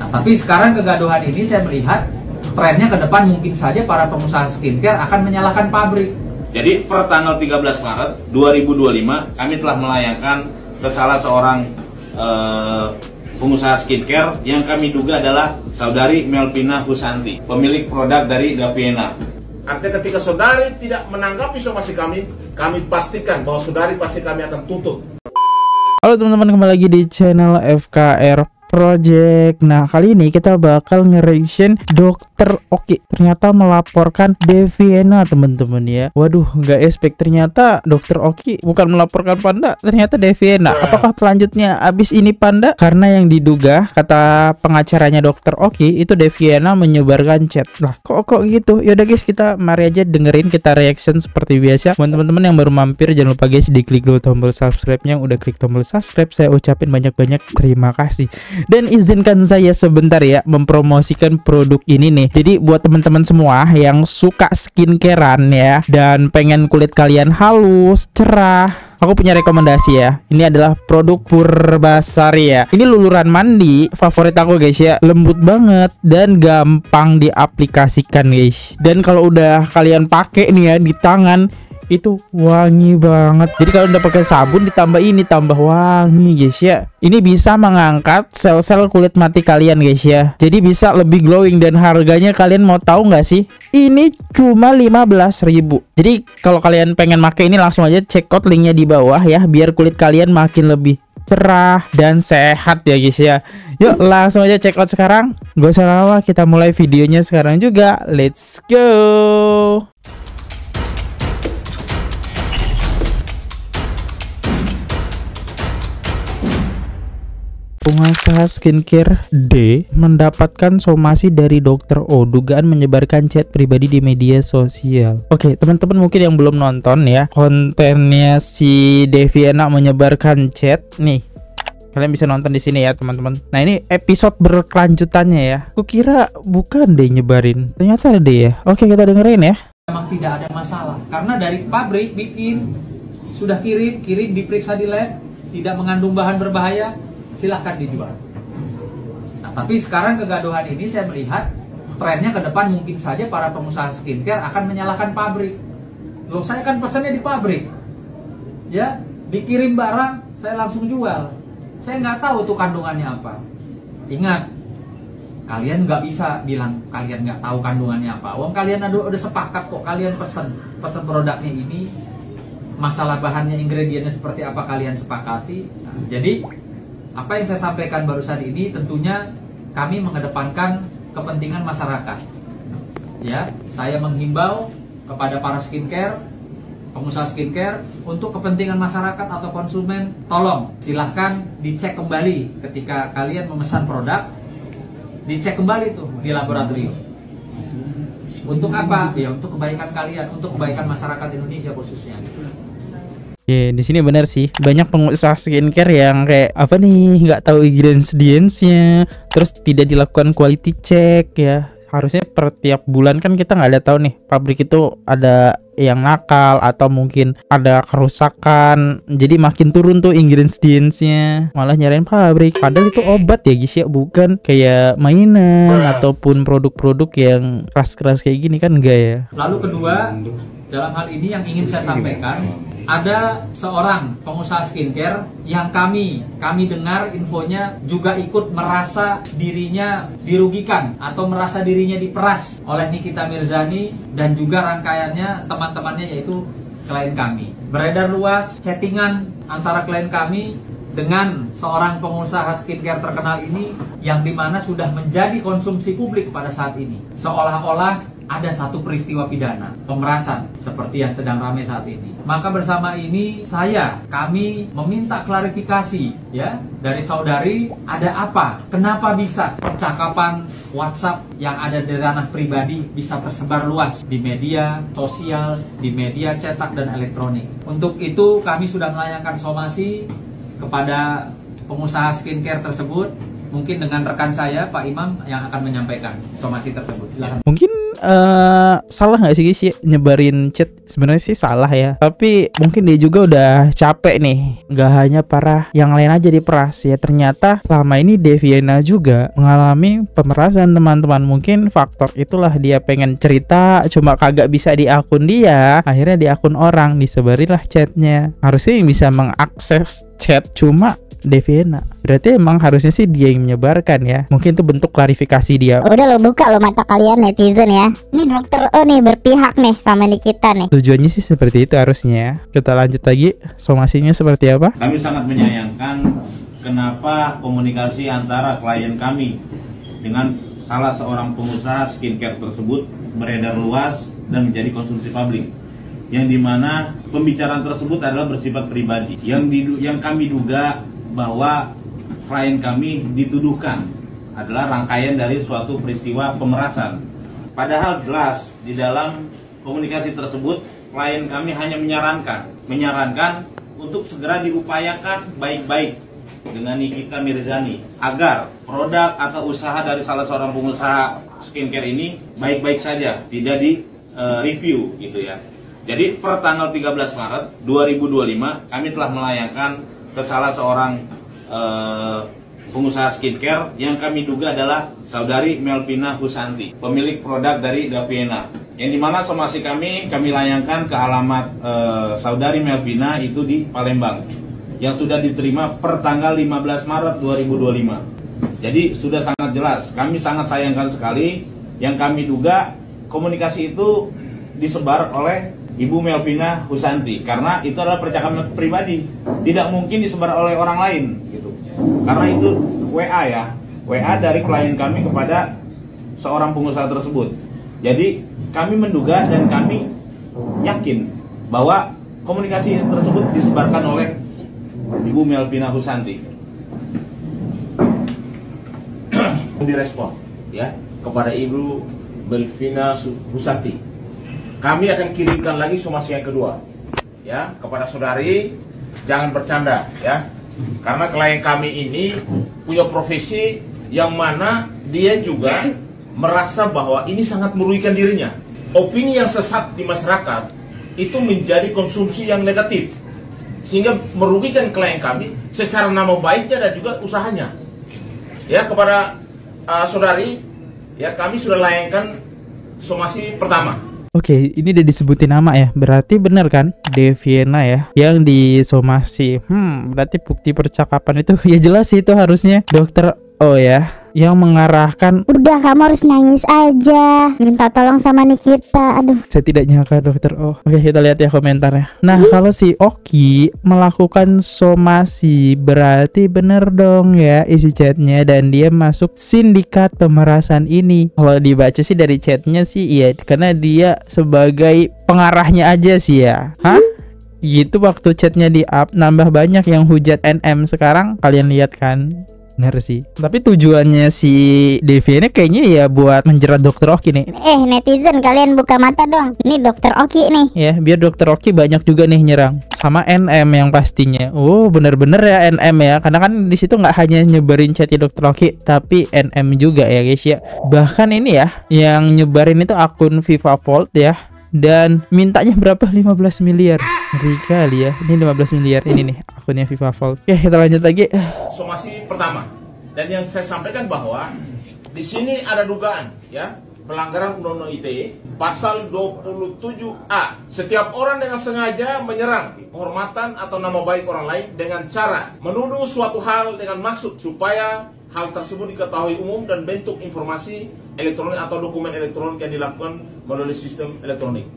Nah, tapi sekarang kegaduhan ini saya melihat trennya ke depan mungkin saja para pengusaha skincare akan menyalahkan pabrik. Jadi per tanggal 13 Maret 2025 kami telah melayangkan ke salah seorang pengusaha skincare yang kami duga adalah saudari Melvina Husanti, pemilik produk dari Daviena. Artinya ketika saudari tidak menanggapi somasi kami pastikan bahwa saudari pasti kami akan tutup. Halo teman-teman, kembali lagi di channel FKR Project. Nah, kali ini kita bakal nge-reaction Dr. Oki ternyata melaporkan Daviena, teman-teman ya. Waduh, nggak expect ternyata Dr. Oki bukan melaporkan Panda, ternyata Daviena. Apakah pelanjutnya abis ini Panda? Karena yang diduga kata pengacaranya Dr. Oki itu Daviena menyebarkan chat. Lah, kok gitu? Yaudah guys, kita mari aja dengerin, kita reaction seperti biasa. Buat teman-teman yang baru mampir, jangan lupa guys diklik dulu tombol subscribe-nya. Udah klik tombol subscribe, saya ucapin banyak-banyak terima kasih. Dan izinkan saya sebentar ya mempromosikan produk ini nih. Jadi buat teman-teman semua yang suka skincarean ya dan pengen kulit kalian halus, cerah, aku punya rekomendasi ya. Ini adalah produk Purbasari ya. Ini luluran mandi favorit aku guys ya. Lembut banget dan gampang diaplikasikan guys. Dan kalau udah kalian pakai nih ya di tangan, itu wangi banget. Jadi kalau udah pakai sabun ditambah ini tambah wangi guys ya. Ini bisa mengangkat sel-sel kulit mati kalian guys ya. Jadi bisa lebih glowing. Dan harganya kalian mau tahu nggak sih? Ini cuma 15.000. Jadi kalau kalian pengen pakai ini langsung aja check out linknya di bawah ya, biar kulit kalian makin lebih cerah dan sehat ya guys ya. Yuk langsung aja check out sekarang. Gak usah lama, kita mulai videonya sekarang juga. Let's go. Pengusaha skincare D mendapatkan somasi dari Dr. O dugaan menyebarkan chat pribadi di media sosial. Oke, teman-teman mungkin yang belum nonton ya kontennya si Daviena menyebarkan chat nih. Kalian bisa nonton di sini ya, teman-teman. Nah, ini episode berkelanjutannya ya. Kukira bukan deh nyebarin. Ternyata ada ya. Oke, kita dengerin ya. Memang tidak ada masalah karena dari pabrik bikin sudah kirim diperiksa di lab, tidak mengandung bahan berbahaya. Silahkan dijual. Nah, tapi sekarang kegaduhan ini saya melihat trennya ke depan mungkin saja para pengusaha skincare akan menyalahkan pabrik. Loh, saya kan pesannya di pabrik, ya dikirim barang saya langsung jual. Saya nggak tahu tuh kandungannya apa. Ingat, kalian nggak bisa bilang kalian nggak tahu kandungannya apa. Wong kalian udah sepakat kok, kalian pesen produknya ini, masalah bahannya, ingredientnya seperti apa kalian sepakati. Nah, jadi apa yang saya sampaikan barusan ini tentunya kami mengedepankan kepentingan masyarakat. Ya, saya menghimbau kepada para skincare, pengusaha skincare untuk kepentingan masyarakat atau konsumen, tolong silahkan dicek kembali ketika kalian memesan produk, dicek kembali tuh di laboratorium. Untuk apa? Ya untuk kebaikan kalian, untuk kebaikan masyarakat Indonesia khususnya. Ya, di sini benar sih. Banyak pengusaha skincare yang kayak apa nih, nggak tahu ingredients-nya, terus tidak dilakukan quality check ya. Harusnya per tiap bulan kan kita nggak ada tahu nih pabrik itu ada yang nakal atau mungkin ada kerusakan. Jadi makin turun tuh ingredients-nya, malah nyarain pabrik. Padahal itu obat ya guys ya, bukan kayak mainan ataupun produk-produk yang keras-keras kayak gini kan, enggak ya. Lalu kedua, dalam hal ini yang ingin saya sampaikan, ada seorang pengusaha skincare yang kami dengar infonya juga ikut merasa dirinya dirugikan atau merasa dirinya diperas oleh Nikita Mirzani dan juga rangkaiannya teman-temannya, yaitu klien kami. Beredar luas chattingan antara klien kami dengan seorang pengusaha skincare terkenal ini yang dimana sudah menjadi konsumsi publik pada saat ini. Seolah-olah ada satu peristiwa pidana, pemerasan seperti yang sedang ramai saat ini. Maka bersama ini kami meminta klarifikasi ya dari saudari, ada apa? Kenapa bisa percakapan WhatsApp yang ada di ranah pribadi bisa tersebar luas di media sosial, di media cetak dan elektronik. Untuk itu kami sudah melayangkan somasi kepada pengusaha skincare tersebut. Mungkin dengan rekan saya Pak Imam yang akan menyampaikan somasi tersebut. Silakan. Mungkin salah nggak sih guys ya nyebarin chat? Sebenarnya sih salah ya, tapi mungkin dia juga udah capek nih. Nggak hanya para yang lain aja diperas ya, ternyata selama ini Deviena juga mengalami pemerasan teman-teman. Mungkin faktor itulah dia pengen cerita cuma kagak bisa di akun dia, akhirnya di akun orang disebarilah chatnya. Harusnya yang bisa mengakses chat cuma Deviena. Berarti emang harusnya sih dia yang menyebarkan ya. Mungkin itu bentuk klarifikasi dia. Udah lo buka lo mata kalian netizen ya. Ini dokter O nih berpihak nih sama Nikita nih. Tujuannya sih seperti itu harusnya. Kita lanjut lagi. Somasinya seperti apa? Kami sangat menyayangkan kenapa komunikasi antara klien kami dengan salah seorang pengusaha skincare tersebut beredar luas dan menjadi konsumsi publik, yang dimana pembicaraan tersebut adalah bersifat pribadi, yang kami duga bahwa klien kami dituduhkan adalah rangkaian dari suatu peristiwa pemerasan. Padahal jelas di dalam komunikasi tersebut klien kami hanya menyarankan untuk segera diupayakan baik-baik dengan Nikita Mirzani agar produk atau usaha dari salah seorang pengusaha skincare ini baik-baik saja, tidak di review gitu ya. Jadi per tanggal 13 Maret 2025 kami telah melayangkan ke salah seorang pengusaha skincare yang kami duga adalah saudari Melvina Husanti, pemilik produk dari Deviena. Yang dimana somasi kami layangkan ke alamat saudari Melvina itu di Palembang, yang sudah diterima per tanggal 15 Maret 2025. Jadi sudah sangat jelas, kami sangat sayangkan sekali yang kami duga komunikasi itu disebar oleh Ibu Melvina Husanti, karena itu adalah percakapan pribadi, tidak mungkin disebar oleh orang lain gitu. Karena itu WA ya, WA dari klien kami kepada seorang pengusaha tersebut. Jadi kami menduga dan kami yakin bahwa komunikasi tersebut disebarkan oleh Ibu Melvina Husanti. Direspon ya kepada Ibu Melvina Husanti. Kami akan kirimkan lagi somasi yang kedua ya kepada saudari, jangan bercanda ya, karena klien kami ini punya profesi yang mana dia juga merasa bahwa ini sangat merugikan dirinya. Opini yang sesat di masyarakat itu menjadi konsumsi yang negatif, sehingga merugikan klien kami secara nama baiknya dan juga usahanya. Ya, kepada saudari ya, kami sudah layangkan somasi pertama. Oke, ini udah disebutin nama ya. Berarti bener kan Deviena ya yang disomasi. Berarti bukti percakapan itu ya jelas sih itu harusnya dokter O ya yang mengarahkan. Udah, kamu harus nangis aja, minta tolong sama Nikita. Aduh, saya tidak nyangka dokter O. Oke, kita lihat ya komentarnya. Nah, kalau si Oki melakukan somasi berarti bener dong ya isi chatnya, dan dia masuk sindikat pemerasan ini. Kalau dibaca sih dari chatnya sih iya, karena dia sebagai pengarahnya aja sih ya. Hah? Gitu waktu chatnya di up nambah banyak yang hujat NM sekarang, kalian lihat kan? Bener sih. Tapi tujuannya si Deviena kayaknya ya buat menjerat dokter Oki nih. Netizen kalian buka mata dong. Ini dokter Oki nih. Ya, biar dokter Oki banyak juga nih nyerang. Sama NM yang pastinya. Oh, bener-bener ya NM ya. Karena kan di situ nggak hanya nyebarin chatnya dokter Oki, tapi NM juga ya guys ya. Bahkan ini ya, yang nyebarin itu akun Viva Vault ya. Dan mintanya berapa? 15 miliar. Ngeri kali ya. Ini 15 miliar ini nih akunnya Viva Vault. Oke, kita lanjut lagi. Somasi pertama. Dan yang saya sampaikan bahwa di sini ada dugaan ya pelanggaran Undang-Undang ITE pasal 27A. Setiap orang dengan sengaja menyerang kehormatan atau nama baik orang lain dengan cara menuduh suatu hal dengan maksud supaya hal tersebut diketahui umum dan bentuk informasi elektronik atau dokumen elektronik yang dilakukan melalui sistem elektronik.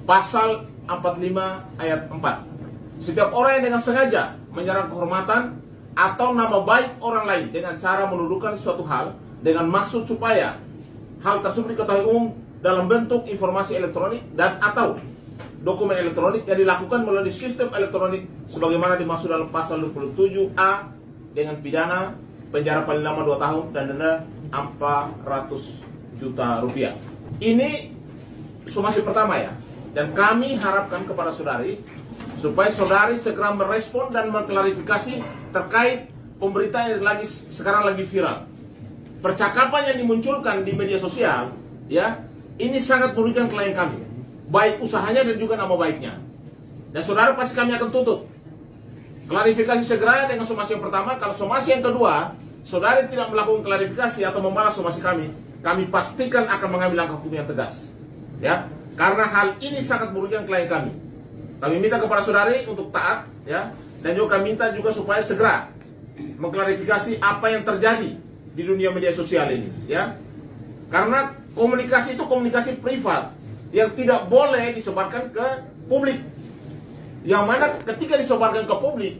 Pasal 45 ayat 4. Setiap orang yang dengan sengaja menyerang kehormatan atau nama baik orang lain dengan cara menuduhkan suatu hal dengan maksud supaya hal tersebut diketahui umum dalam bentuk informasi elektronik dan atau dokumen elektronik yang dilakukan melalui sistem elektronik sebagaimana dimaksud dalam pasal 27A dengan pidana penjara paling lama 2 tahun dan denda 400 juta rupiah. Ini somasi pertama ya. Dan kami harapkan kepada saudari supaya saudari segera merespon dan mengklarifikasi terkait pemberitaan yang sekarang lagi viral. Percakapan yang dimunculkan di media sosial ya, ini sangat merugikan klien kami, baik usahanya dan juga nama baiknya. Dan saudara pasti kami akan tutup. Klarifikasi segera dengan somasi yang pertama. Kalau somasi yang kedua, saudara tidak melakukan klarifikasi atau membalas somasi kami pastikan akan mengambil langkah hukum yang tegas. Ya, karena hal ini sangat merugikan klien kami. Kami minta kepada saudari untuk taat, ya, dan juga kami minta juga supaya segera mengklarifikasi apa yang terjadi di dunia media sosial ini, ya. Karena komunikasi itu komunikasi privat yang tidak boleh disebarkan ke publik. Yang mana ketika disebarkan ke publik,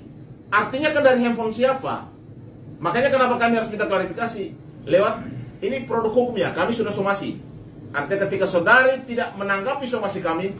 artinya kan dari handphone siapa? Makanya kenapa kami harus minta klarifikasi lewat ini produk hukumnya, kami sudah somasi. Artinya ketika saudari tidak menanggapi somasi kami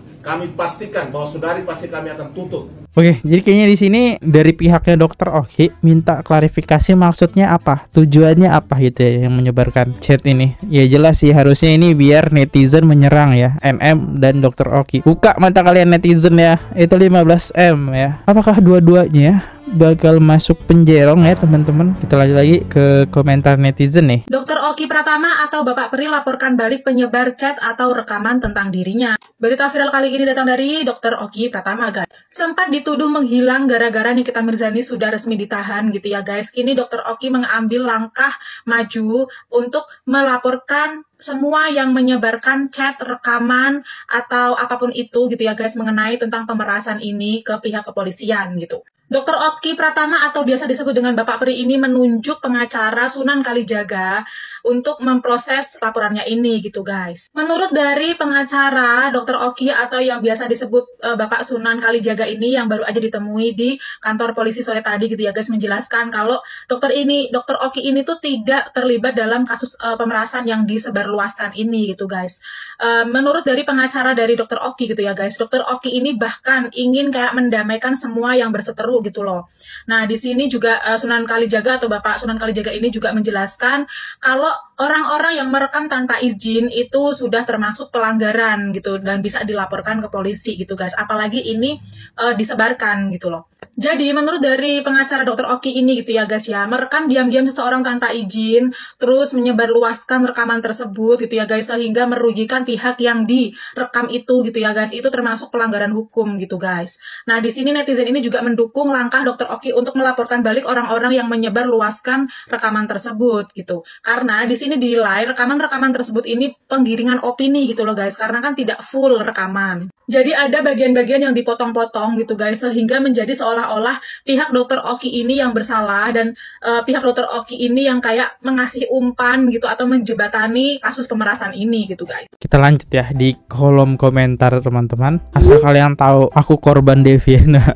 pastikan bahwa saudari pasti kami akan tutup. Oke, jadi kayaknya di sini dari pihaknya Dokter Oki minta klarifikasi maksudnya apa, tujuannya apa gitu ya yang menyebarkan chat ini. Ya jelas sih harusnya ini biar netizen menyerang ya NM dan Dokter Oki. Buka mata kalian netizen ya, itu 15M ya. Apakah dua-duanya bakal masuk penjerong ya teman-teman? Kita lanjut lagi ke komentar netizen nih. Dokter Oki Pratama atau Bapak Pri laporkan balik penyebar chat atau rekaman tentang dirinya. Berita viral kali ini datang dari Dokter Oki Pratama, guys. Sempat dituduh menghilang gara-gara Nikita Mirzani sudah resmi ditahan gitu ya, guys. Kini Dokter Oki mengambil langkah maju untuk melaporkan semua yang menyebarkan chat, rekaman, atau apapun itu gitu ya, guys, mengenai tentang pemerasan ini ke pihak kepolisian gitu. Dr. Oki Pratama atau biasa disebut dengan Bapak Pri ini menunjuk pengacara Sunan Kalijaga untuk memproses laporannya ini gitu, guys. Menurut dari pengacara Dr. Oki atau yang biasa disebut Bapak Sunan Kalijaga ini yang baru aja ditemui di kantor polisi sore tadi gitu ya, guys, menjelaskan kalau Dr. Oki ini tuh tidak terlibat dalam kasus pemerasan yang disebarluaskan ini gitu, guys. Menurut dari pengacara dari Dr. Oki gitu ya, guys, Dr. Oki ini bahkan ingin kayak mendamaikan semua yang berseteru gitu loh. Nah, di sini juga Sunan Kalijaga atau Bapak Sunan Kalijaga ini juga menjelaskan kalau orang-orang yang merekam tanpa izin itu sudah termasuk pelanggaran gitu dan bisa dilaporkan ke polisi gitu, guys. Apalagi ini disebarkan gitu loh. Jadi menurut dari pengacara Dr. Oki ini gitu ya, guys ya, merekam diam-diam seseorang tanpa izin, terus menyebarluaskan rekaman tersebut gitu ya, guys, sehingga merugikan pihak yang direkam itu gitu ya, guys, itu termasuk pelanggaran hukum gitu, guys. Nah, di sini netizen ini juga mendukung langkah Dr. Oki untuk melaporkan balik orang-orang yang menyebarluaskan rekaman tersebut gitu. Karena di sini dinilai rekaman-rekaman tersebut ini penggiringan opini gitu loh, guys, karena kan tidak full rekaman. Jadi ada bagian-bagian yang dipotong-potong gitu, guys, sehingga menjadi seolah-olah pihak Dr. Oki ini yang bersalah dan pihak Dr. Oki ini yang kayak mengasih umpan gitu atau menjebatani kasus pemerasan ini gitu, guys. Kita lanjut ya di kolom komentar teman-teman. Asal kalian tahu aku korban Deviana.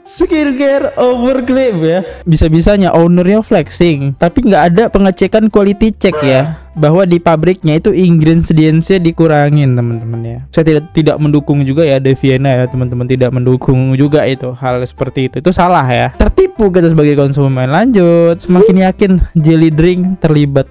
Skincare overclaim ya. Bisa-bisanya ownernya flexing, tapi nggak ada pengecekan quality check ya, bahwa di pabriknya itu ingredientsnya dikurangin teman-teman ya. Saya tidak mendukung juga ya Deviana ya teman-teman, tidak mendukung juga itu hal seperti itu salah ya. Tertipu kita sebagai konsumen. Lanjut, semakin yakin jelly drink terlibat.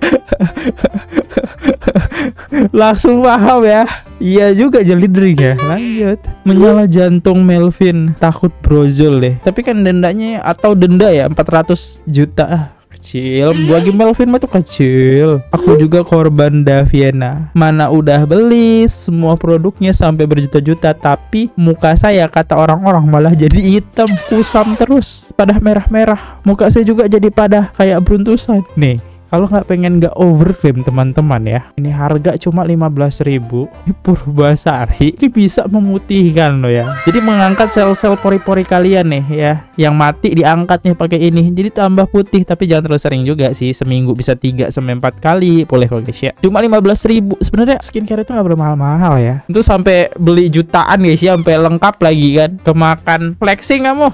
Langsung paham ya. Iya juga jelly drink ya. Lanjut, menyala jantung Melvin, takut brojol deh. Tapi kan dendanya atau denda ya 400 juta. Kecil, bagi Melvin mah tuh kecil. Aku juga korban Deviana. Mana udah beli semua produknya sampai berjuta-juta, tapi muka saya kata orang-orang malah jadi hitam, kusam terus, pada merah-merah. Muka saya juga jadi pada kayak beruntusan. Nih, kalau nggak pengen nggak overclaim teman-teman ya, ini harga cuma 15.000. Ini Purbasari, ini bisa memutihkan loh ya. Jadi mengangkat sel-sel pori-pori kalian nih ya, yang mati diangkat nih pakai ini, jadi tambah putih. Tapi jangan terlalu sering juga sih, seminggu bisa 3-4 kali boleh kok, guys ya. Cuma 15.000. Sebenarnya skincare itu nggak bermahal-mahal ya. Itu sampai beli jutaan guys ya, sampai lengkap lagi kan. Kemakan flexing kamu.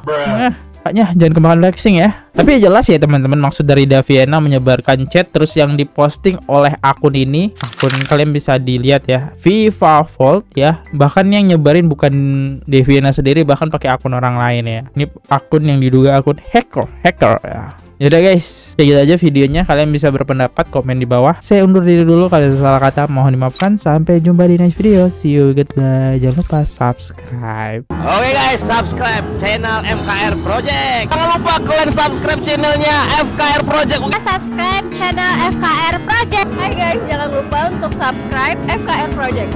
Kayaknya jangan kemakan flexing ya. Tapi ya jelas ya teman-teman, maksud dari Deviana menyebarkan chat terus yang diposting oleh akun ini. Akun kalian bisa dilihat ya, Viva Vault ya. Bahkan yang nyebarin bukan Deviana sendiri, bahkan pakai akun orang lain ya. Ini akun yang diduga akun hacker ya. Yaudah guys, kayak gitu aja videonya. Kalian bisa berpendapat, komen di bawah. Saya undur diri dulu, kalau ada salah kata mohon dimaafkan. Sampai jumpa di next video. See you, goodbye. Jangan lupa subscribe. Oke guys, subscribe channel FKR Project. Jangan lupa kalian subscribe channelnya FKR Project. Subscribe channel FKR Project. Hai guys, jangan lupa untuk subscribe FKR Project.